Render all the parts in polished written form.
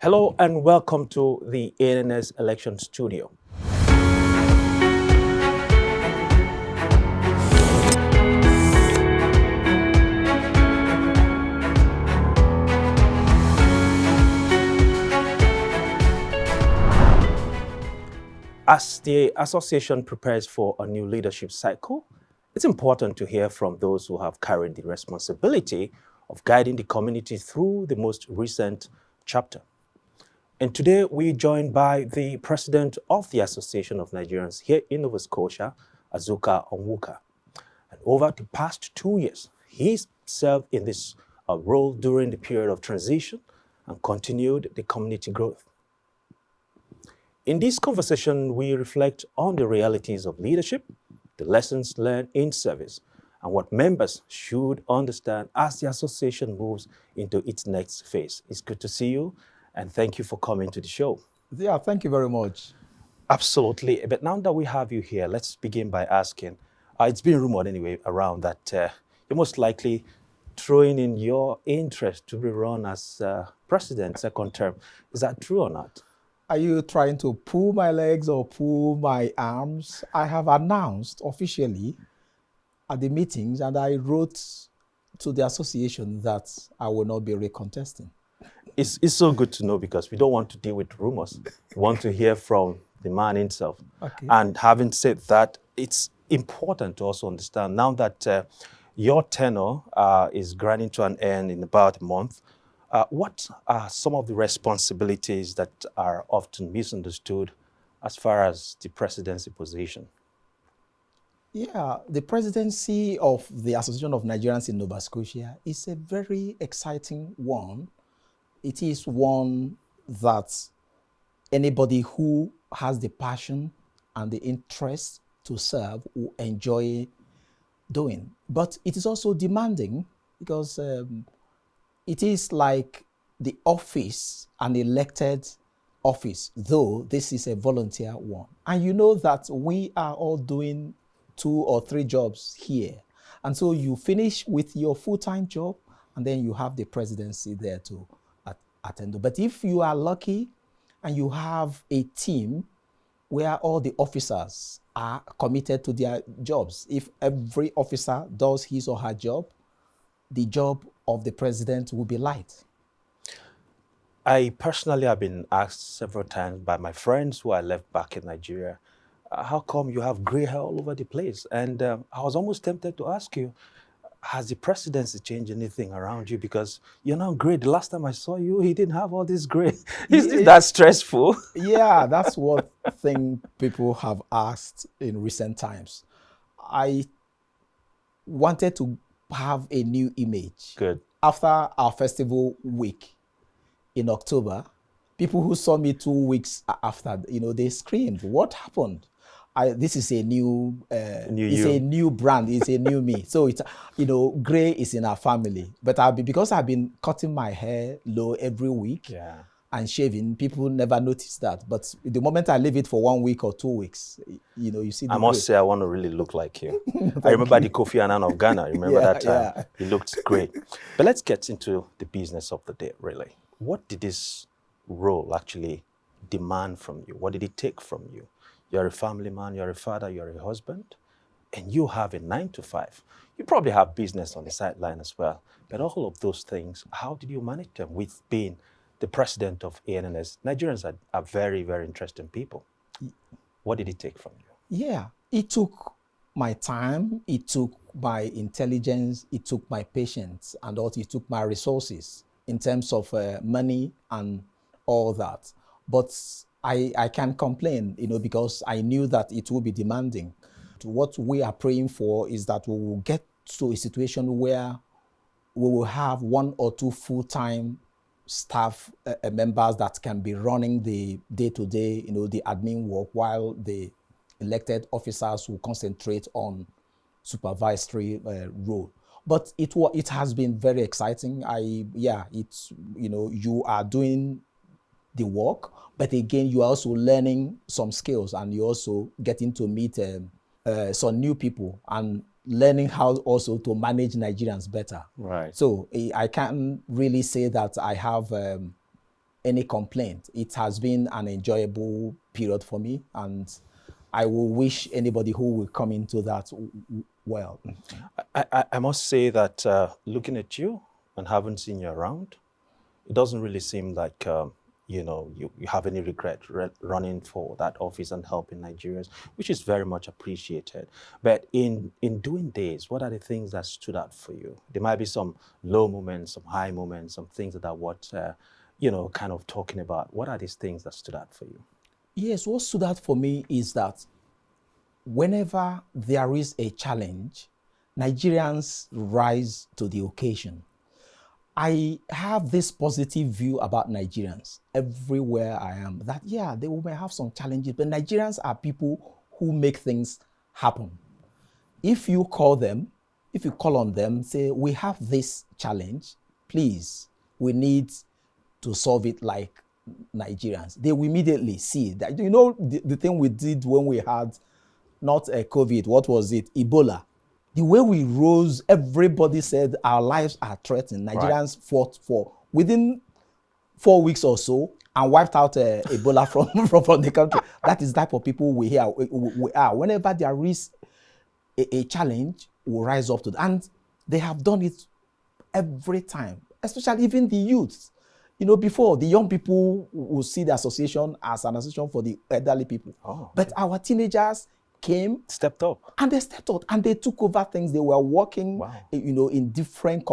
Hello and welcome to the ANS Election Studio. As the association prepares for a new leadership cycle, it's important to hear from those who have carried the responsibility of guiding the community through the most recent chapter. And today we're joined by the president of the Association of Nigerians here in Nova Scotia, Azuka Onwuka. And over the past 2 years, he's served in this role during the period of transition and continued the community growth. In this conversation, we reflect on the realities of leadership, the lessons learned in service, and what members should understand as the association moves into its next phase. It's good to see you, and thank you for coming to the show. Yeah, thank you very much. Absolutely. But now that we have you here, let's begin by asking, it's been rumored anyway around that you're most likely throwing in your interest to be run as president second term. Is that true or not? Are you trying to pull my legs or pull my arms? I have announced officially at the meetings, and I wrote to the association that I will not be recontesting. It's so good to know, because we don't want to deal with rumors. We want to hear from the man himself. Okay. And having said that, it's important to also understand now that your tenure is grinding to an end in about a month. What are some of the responsibilities that are often misunderstood as far as the presidency position? Yeah, the presidency of the Association of Nigerians in Nova Scotia is a very exciting one. It is one that anybody who has the passion and the interest to serve will enjoy doing. But it is also demanding, because it is like the office, an elected office, though this is a volunteer one. And you know that we are all doing 2 or 3 jobs here. And so you finish with your full-time job, and then you have the presidency there to attend to. But if you are lucky and you have a team where all the officers are committed to their jobs, if every officer does his or her job, the job of the president will be light. I personally have been asked several times by my friends who I left back in Nigeria, how come you have gray hair all over the place? And I was almost tempted to ask you, has the presidency changed anything around you? Because you're now gray. The last time I saw you, he didn't have all this gray. Is that stressful? Yeah, that's what thing people have asked in recent times. I wanted to have a new image. Good. After our festival week in October, people who saw me 2 weeks after, they screamed, "What happened?" This is a new, it's a new brand, it's a new me. So it's, gray is in our family. But because I've been cutting my hair low every week, Yeah. and shaving, people never notice that. But the moment I leave it for 1 week or 2 weeks, you see the I must say, I want to really look like you. I remember the Kofi Annan of Ghana. Remember that time? Yeah. He looked great. But let's get into the business of the day, really. What did this role actually demand from you? What did it take from you? You're a family man, you're a father, you're a husband, and you have a 9 to 5. You probably have business on the sideline as well. But all of those things, how did you manage them with being the president of ANS? Nigerians are very, very interesting people. What did it take from you? Yeah, it took my time, it took my intelligence, it took my patience, and also it took my resources in terms of money and all that. But I can't complain, because I knew that it will be demanding. What we are praying for is that we will get to a situation where we will have 1 or 2 full-time staff members that can be running the day-to-day, the admin work, while the elected officers will concentrate on supervisory role. But it has been very exciting. You are doing the work, but again, you are also learning some skills, and you also getting to meet some new people and learning how also to manage Nigerians better. Right. So I can't really say that I have any complaint. It has been an enjoyable period for me, and I will wish anybody who will come into that well. I must say that looking at you and having seen you around, it doesn't really seem like you have any regret running for that office and helping Nigerians, which is very much appreciated. But in doing this, what are the things that stood out for you? There might be some low moments, some high moments, some things that are what kind of talking about. What are these things that stood out for you? Yes, what stood out for me is that whenever there is a challenge, Nigerians rise to the occasion. I have this positive view about Nigerians everywhere I am, that yeah, they may have some challenges, but Nigerians are people who make things happen. If you call on them, say, we have this challenge, please, we need to solve it like Nigerians. They will immediately see that. The thing we did when we had not a COVID, what was it? Ebola. The way we rose, everybody said our lives are threatened. Nigerians fought for within 4 weeks or so and wiped out Ebola from the country. That is the type of people we are. Whenever there is a challenge, we'll rise up to it. And they have done it every time, especially even the youth. Before, the young people will see the association as an association for the elderly people. Oh, okay. But our teenagers stepped up, and they took over things. They were working, in different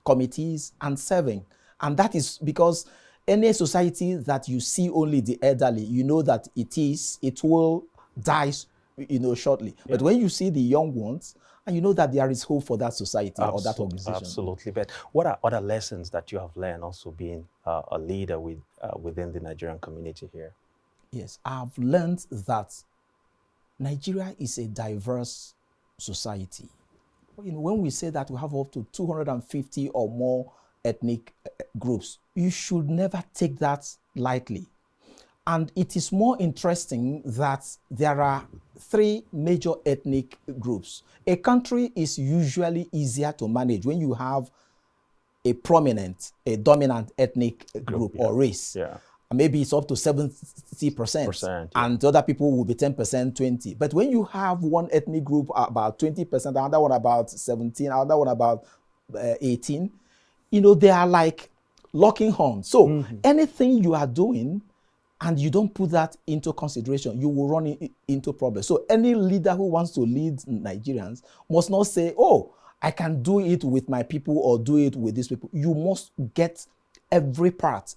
committees and serving. And that is because any society that you see only the elderly, you know that it will die, shortly. Yeah. But when you see the young ones, and you know that there is hope for that society or that organization. Absolutely. But what are other lessons that you have learned also being a leader within the Nigerian community here? Yes, I've learned that Nigeria is a diverse society. When we say that we have up to 250 or more ethnic groups, you should never take that lightly. And it is more interesting that there are 3 major ethnic groups. A country is usually easier to manage when you have a dominant ethnic group or race. Yeah. Maybe it's up to 70%, and the other people will be 10%, 20%. But when you have one ethnic group about 20%, another one about 17, another one about 18, they are like locking horns. So anything you are doing and you don't put that into consideration, you will run into problems. So any leader who wants to lead Nigerians must not say, oh, I can do it with my people or do it with these people. You must get every part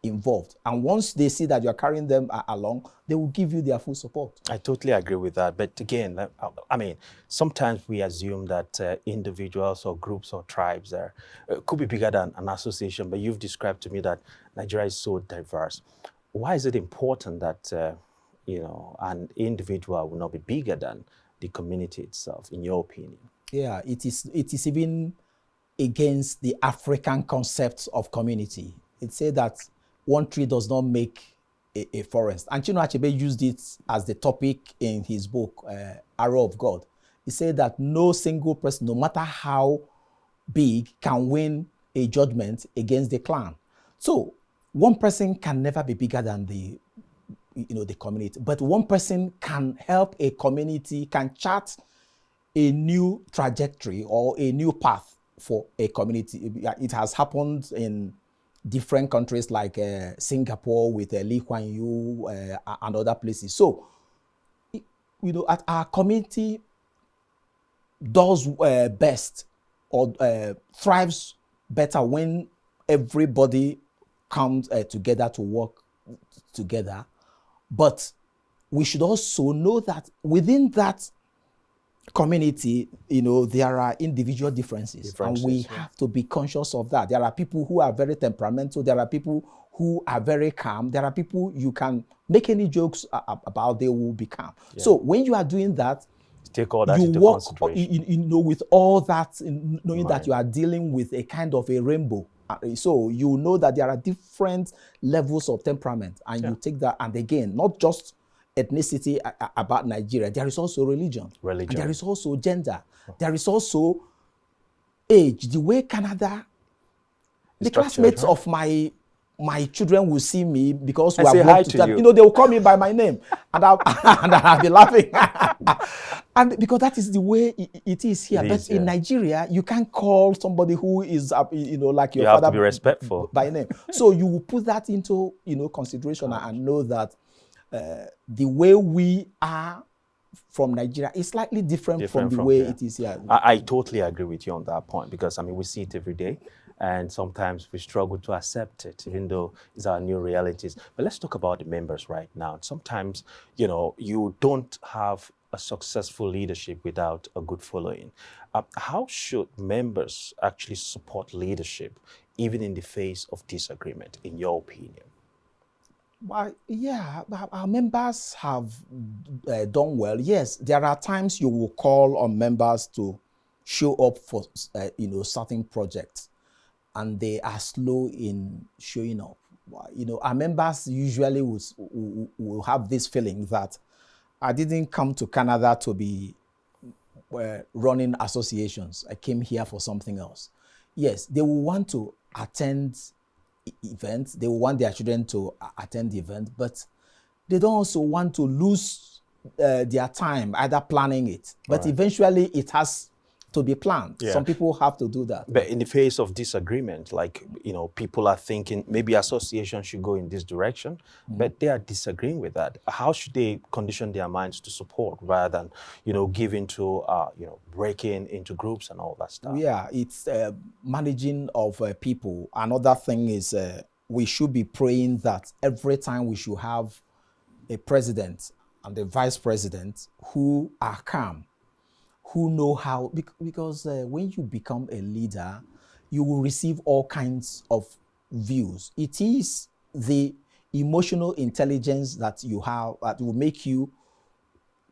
involved. And once they see that you're carrying them along, they will give you their full support. I totally agree with that. But again, sometimes we assume that individuals or groups or tribes could be bigger than an association, but you've described to me that Nigeria is so diverse. Why is it important that, an individual will not be bigger than the community itself, in your opinion? Yeah, it is even against the African concept of community. It says that one tree does not make a forest. And Chinua Achebe used it as the topic in his book, Arrow of God. He said that no single person, no matter how big, can win a judgment against the clan. So one person can never be bigger than the community, but one person can help a community, can chart a new trajectory or a new path for a community. It has happened in different countries like Singapore with Lee Kuan Yew and other places. So, at our community does best or thrives better when everybody comes together to work together. But we should also know that within that community, there are individual differences and we have to be conscious of that. There are people who are very temperamental. There are people who are very calm. There are people you can make any jokes about, they will be calm. Yeah. So when you are doing that, take all that into consideration. With all that, knowing that you are dealing with a kind of a rainbow. So you know that there are different levels of temperament, and you take that. And again, not just ethnicity about Nigeria. There is also religion. And there is also gender. There is also age. The way Canada, the classmates of my my children will see me because we And say have hi worked to together. you. You know, they will call me by my name, and I'll be laughing. And because that is the way it is here. It But is, in yeah. Nigeria, you can't call somebody who is, like your You have father to be respectful. by name. So you will put that into, consideration and know that the way we are from Nigeria is slightly different from Different the from way here. it is here. I totally agree with you on that point, because I mean we see it every day, and sometimes we struggle to accept it, even though it's our new realities. But let's talk about the members right now. Sometimes, you don't have a successful leadership without a good following. How should members actually support leadership, even in the face of disagreement, in your opinion? Well, yeah, our members have done well. Yes, there are times you will call on members to show up for certain projects, and they are slow in showing up. Our members usually will have this feeling that I didn't come to Canada to be running associations. I came here for something else. Yes, they will want to attend events. They will want their children to attend the event, but they don't also want to lose their time either planning it. But Right. eventually it has to be planned. Yeah. Some people have to do that. But in the face of disagreement, like, people are thinking maybe association should go in this direction, but they are disagreeing with that. How should they condition their minds to support rather than, give into, breaking into groups and all that stuff? Yeah, it's managing of people. Another thing is we should be praying that every time we should have a president and a vice president who are calm, who know how, because when you become a leader, you will receive all kinds of views. It is the emotional intelligence that you have that will make you,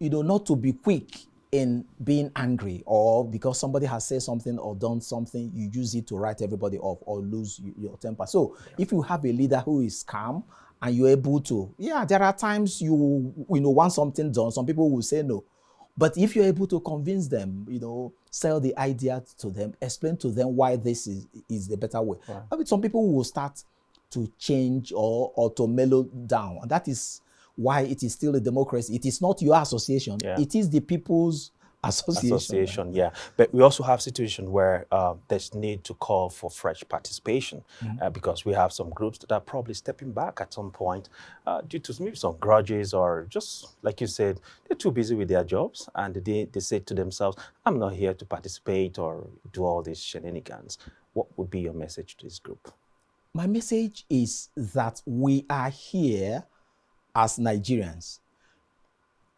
not to be quick in being angry, or because somebody has said something or done something, you use it to write everybody off or lose your temper. So if you have a leader who is calm and you're able to, there are times you want something done, some people will say no. But if you're able to convince them, sell the idea to them, explain to them why this is the better way. Right. I mean, some people will start to change or to mellow down. And that is why it is still a democracy. It is not your association. Yeah. It is the people's association. Yeah. But we also have situations where there's need to call for fresh participation, because we have some groups that are probably stepping back at some point due to maybe some grudges, or just, like you said, they're too busy with their jobs, and they say to themselves, I'm not here to participate or do all these shenanigans. What would be your message to this group? My message is that we are here as Nigerians.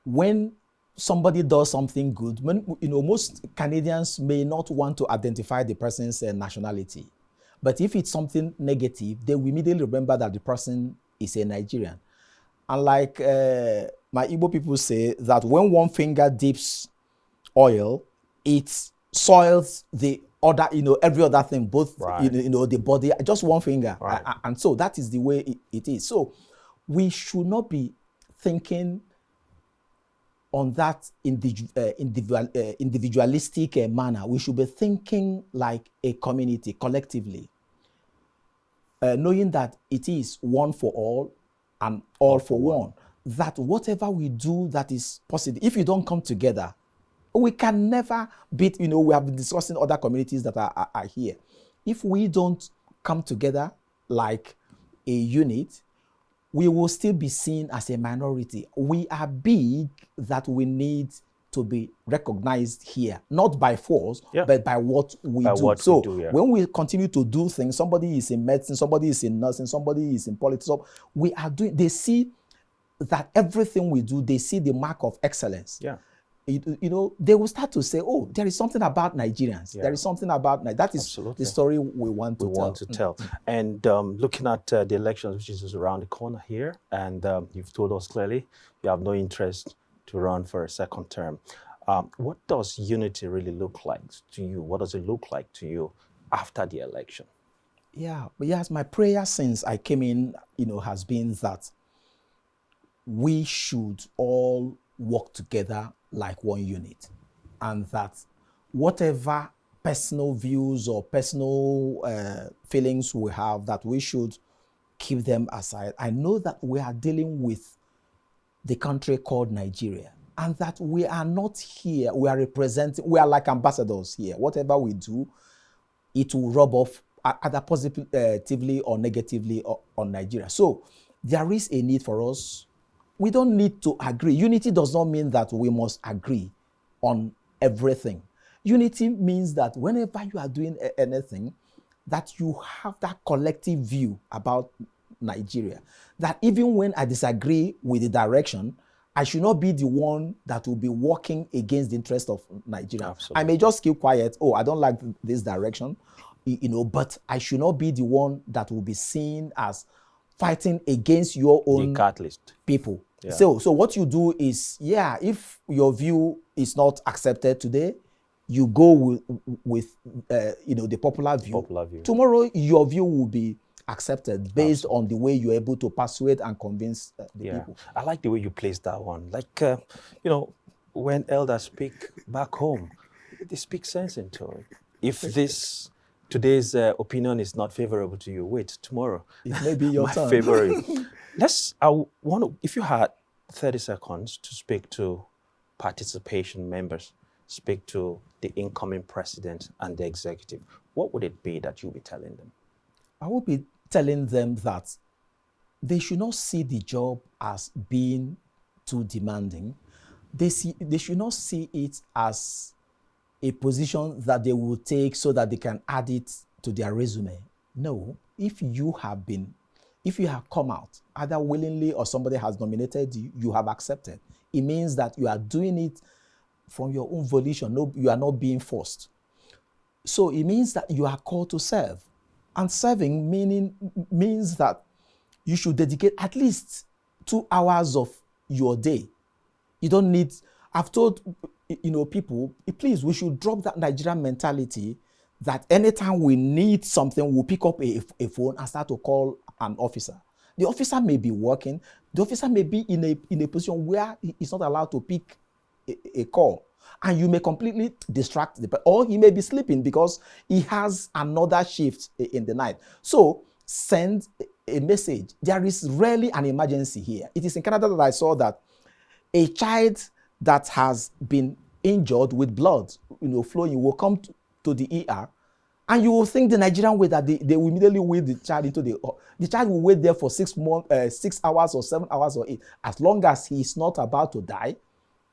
When somebody does something good, most Canadians may not want to identify the person's nationality. But if it's something negative, they will immediately remember that the person is a Nigerian. And like my Igbo people say, that when one finger dips oil, it soils the other, every other thing, both, Right. the body, just one finger. Right. And so that is the way it is. So we should not be thinking on that individualistic manner. We should be thinking like a community, collectively, knowing that it is one for all and all for one. That whatever we do that is positive, if you don't come together, we can never beat, we have been discussing other communities that are here. If we don't come together like a unit, we will still be seen as a minority. We are big, that we need to be recognized here, not by force, but by what we do. When we continue to do things, somebody is in medicine, somebody is in nursing, somebody is in politics, so we are doing, they see that everything we do, they see the mark of excellence. Yeah. They will start to say, oh, there is something about Nigerians. Yeah. There is something about that is Absolutely. The story we want to tell. And looking at the elections, which is around the corner here, and you've told us clearly you have no interest to run for a second term. What does unity really look like to you? What does it look like to you after the election? Yeah, but yes, my prayer since I came in, has been that we should all work together like one unit, and that whatever personal views or personal feelings we have, that we should keep them aside. I know that we are dealing with the country called Nigeria, and that we are not here, we are representing, we are like ambassadors here. Whatever we do, it will rub off either positively or negatively on Nigeria. So there is a need for us. We don't need to agree. Unity does not mean that we must agree on everything. Unity means that whenever you are doing anything, that you have that collective view about Nigeria. That even when I disagree with the direction, I should not be the one that will be working against the interest of Nigeria. Absolutely. I may just keep quiet. Oh, I don't like this direction, but I should not be the one that will be seen as fighting against your own catalyst people. Yeah. So what you do is, if your view is not accepted today, you go with the popular view. Tomorrow, your view will be accepted based on the way you're able to persuade and convince the people. I like the way you placed that one. Like, when elders speak back home, they speak sense into it. If today's opinion is not favorable to you, wait, tomorrow it may be your turn. Favorite. If you had 30 seconds to speak to participation members, speak to the incoming president and the executive, what would it be that you'll be telling them? I would be telling them that they should not see the job as being too demanding. They should not see it as a position that they will take so that they can add it to their resume. No, if you have come out, either willingly or somebody has nominated you, you have accepted. It means that you are doing it from your own volition. No, you are not being forced. So it means that you are called to serve. And serving means that you should dedicate at least 2 hours of your day. You don't need, I've told people, please, we should drop that Nigerian mentality that anytime we need something, we'll pick up a phone and start to call an officer. The officer may be working. The officer may be in a position where he's not allowed to pick a call. And you may completely distract or he may be sleeping because he has another shift in the night. So send a message. There is rarely an emergency here. It is in Canada that I saw that a child that has been injured with blood, flowing, will come to the ER, and you will think the Nigerian way that they will immediately wheel the child into the child will wait there for 6 hours or 7 hours or 8. As long as he is not about to die,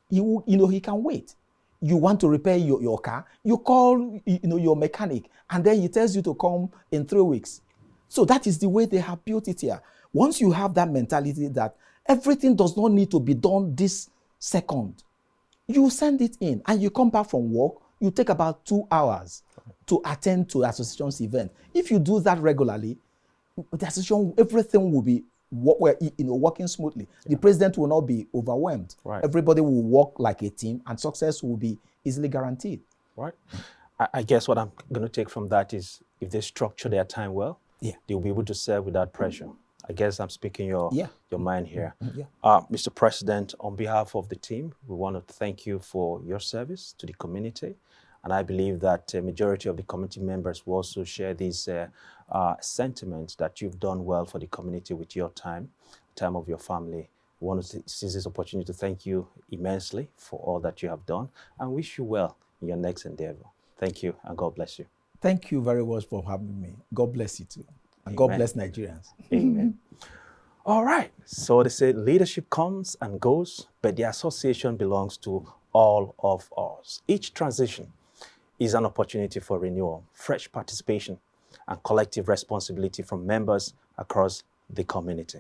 he can wait. You want to repair your car, you call your mechanic, and then he tells you to come in 3 weeks. So that is the way they have built it here. Once you have that mentality that everything does not need to be done this second, you send it in and you come back from work, you take about 2 hours to attend to the association's event. If you do that regularly, the association, everything will be working smoothly. The president will not be overwhelmed. Right. Everybody will work like a team and success will be easily guaranteed. Right. I guess what I'm going to take from that is if they structure their time well, they'll be able to serve without pressure. I guess I'm speaking your mind here. Mr. President, on behalf of the team, we want to thank you for your service to the community. And I believe that a majority of the committee members will also share these sentiments that you've done well for the community with your time of your family. We want to seize this opportunity to thank you immensely for all that you have done and wish you well in your next endeavor. Thank you and God bless you. Thank you very much for having me. God bless you too. And God bless Nigerians. Amen. All right. So they say leadership comes and goes, but the association belongs to all of us. Each transition is an opportunity for renewal, fresh participation, and collective responsibility from members across the community.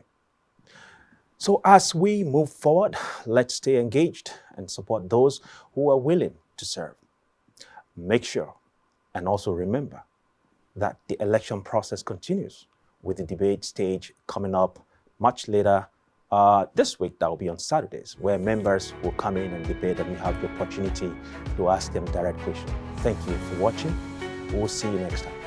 So as we move forward, let's stay engaged and support those who are willing to serve. Make sure and also remember that the election process continues with the debate stage coming up much later this week. That will be on Saturdays, where members will come in and debate and you have the opportunity to ask them direct questions. Thank you for watching. We'll see you next time.